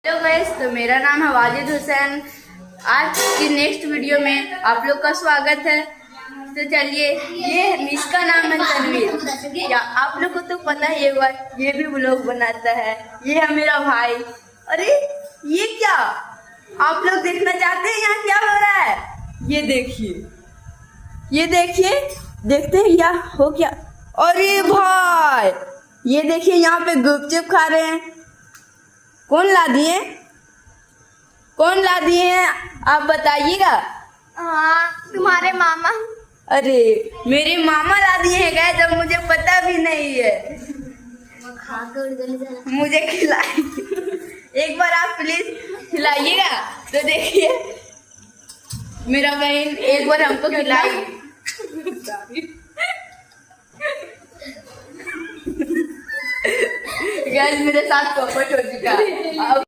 Hello guys, तो मेरा नाम है वाजिद हुसैन। आज की नेक्स्ट वीडियो में आप लोग का स्वागत है। तो चलिए, ये इसका नाम है तनवीर। या आप लोग को तो पता ही होगा, ये भी व्लॉग बनाता है। ये है मेरा भाई। अरे ये क्या, आप लोग देखना चाहते हैं यहाँ क्या हो रहा है? ये देखिए, ये देखिए, देखते हैं क्या हो क्या। अरे भाई, ये देखिए यहाँ पे गुपचुप खा रहे हैं। कौन ला दिए, कौन ला दिए हैं आप बताइएगा। हाँ, तुम्हारे मामा। अरे मेरे मामा ला दिए हैं गए, जब मुझे पता भी नहीं है। मुझे खिलाइए एक बार, आप प्लीज खिलाइएगा। तो देखिए, मेरा बहन एक बार हमको खिलाई। गाइस, मेरे साथ कपट हो चुका है।